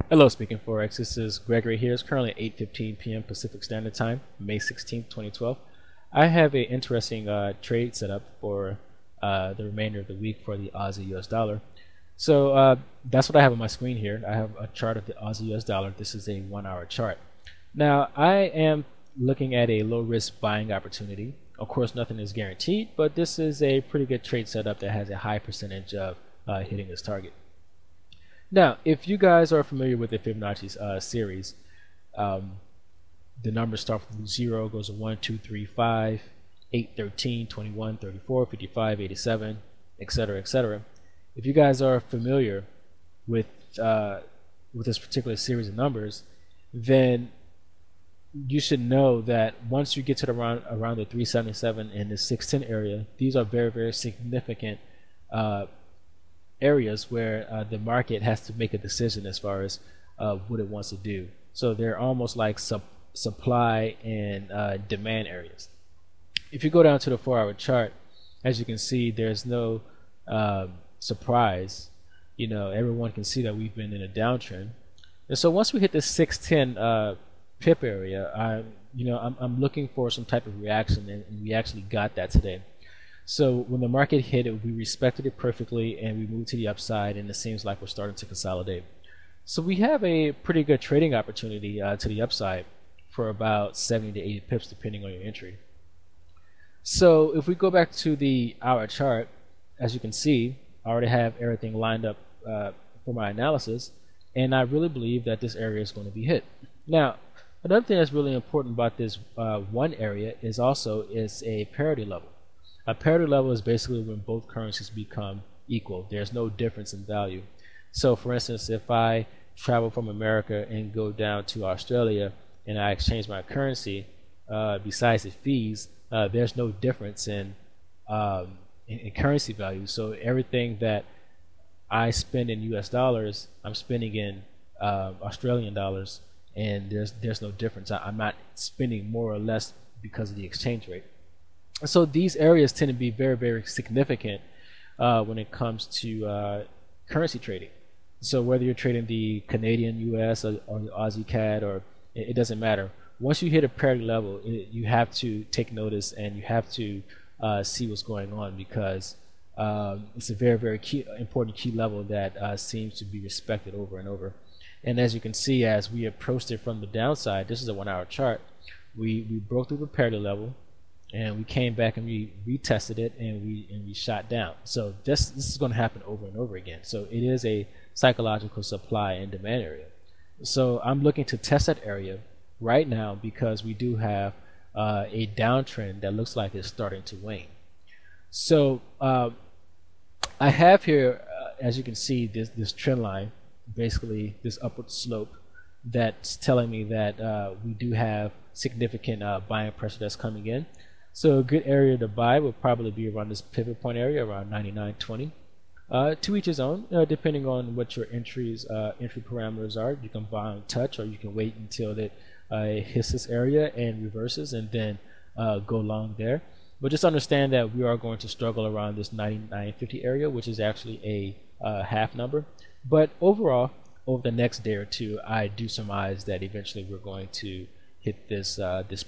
Hello, Speaking Forex. This is Gregory here. It's currently 8:15 p.m. Pacific Standard Time, May 16th, 2012. I have an interesting trade set up for the remainder of the week for the Aussie US dollar. So that's what I have on my screen here. I have a chart of the Aussie US dollar. This is a 1-hour chart. Now, I am looking at a low risk buying opportunity. Of course, nothing is guaranteed, but this is a pretty good trade setup that has a high percentage of hitting this target. Now, if you guys are familiar with the Fibonacci series, the numbers start from 0, goes to 1, 2, 3, 5, 8, 13, 21, 34, 55, 87, etc., etc. If you guys are familiar with this particular series of numbers, then you should know that once you get to around the 377 and the 610 area, these are very, very significant areas where the market has to make a decision as far as what it wants to do. So they're almost like supply and demand areas. If you go down to the 4-hour chart, as you can see, there's no surprise. You know, everyone can see that we've been in a downtrend. And so once we hit the 610 pip area, I'm looking for some type of reaction, and we actually got that today. So when the market hit it, we respected it perfectly, and we moved to the upside, and it seems like we're starting to consolidate. So we have a pretty good trading opportunity to the upside for about 70 to 80 pips, depending on your entry. So if we go back to the hour chart, as you can see, I already have everything lined up for my analysis, and I really believe that this area is going to be hit. Now, another thing that's really important about this one area is a parity level. A parity level is basically when both currencies become equal. There's no difference in value. So for instance, if I travel from America and go down to Australia and I exchange my currency, besides the fees, there's no difference in currency value. So everything that I spend in US dollars, I'm spending in Australian dollars, and there's no difference. I'm not spending more or less because of the exchange rate. So these areas tend to be very, very significant when it comes to currency trading. So whether you're trading the Canadian US or the Aussie CAD, or it doesn't matter. Once you hit a parity level, you have to take notice, and you have to see what's going on, because it's a very, very important key level that seems to be respected over and over. And as you can see, as we approached it from the downside, this is a 1-hour chart, we broke through the parity level, and we came back and we retested it, and we shot down. So this is going to happen over and over again. So it is a psychological supply and demand area. So I'm looking to test that area right now, because we do have a downtrend that looks like it's starting to wane. So I have here, as you can see, this trend line, basically this upward slope, that's telling me that we do have significant buying pressure that's coming in. So a good area to buy would probably be around this pivot point area, around 99.20. To each his own, depending on what your entry parameters are. You can buy on touch, or you can wait until it hits this area and reverses, and then go long there. But just understand that we are going to struggle around this 99.50 area, which is actually a half number. But overall, over the next day or two, I do surmise that eventually we're going to hit this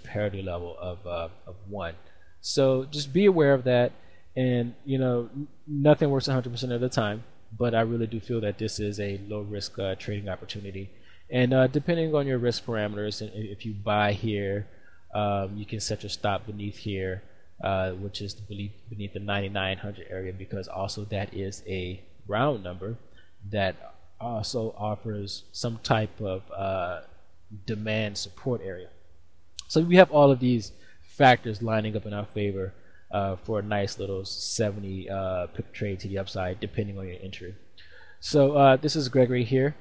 parity level of 1. So just be aware of that. And you know, nothing works 100% of the time, but I really do feel that this is a low risk trading opportunity. And depending on your risk parameters, and if you buy here, you can set your stop beneath here, which is beneath the 9900 area, because also that is a round number that also offers some type of demand support area. So we have all of these factors lining up in our favor for a nice little 70 pip trade to the upside, depending on your entry. So this is Gregory here,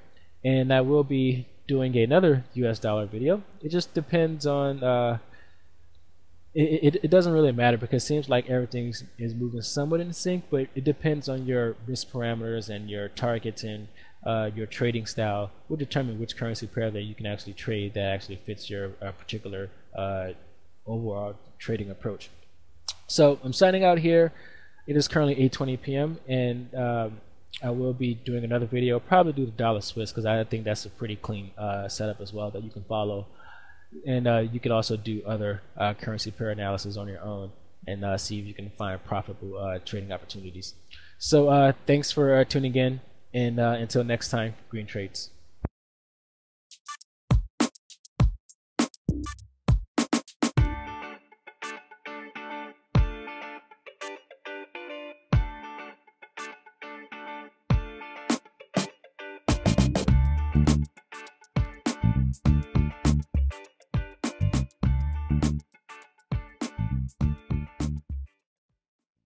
and I will be doing another US dollar video. It just depends on it doesn't really matter, because it seems like everything is moving somewhat in sync, but it depends on your risk parameters and your targets, and your trading style will determine which currency pair that you can actually trade that actually fits your particular overall trading approach. So I'm signing out here. It is currently 8:20 p.m. and I will be doing another video. Probably do the dollar Swiss because I think that's a pretty clean setup as well that you can follow. And you can also do other currency pair analysis on your own and see if you can find profitable trading opportunities. So thanks for tuning in, and until next time, green trades.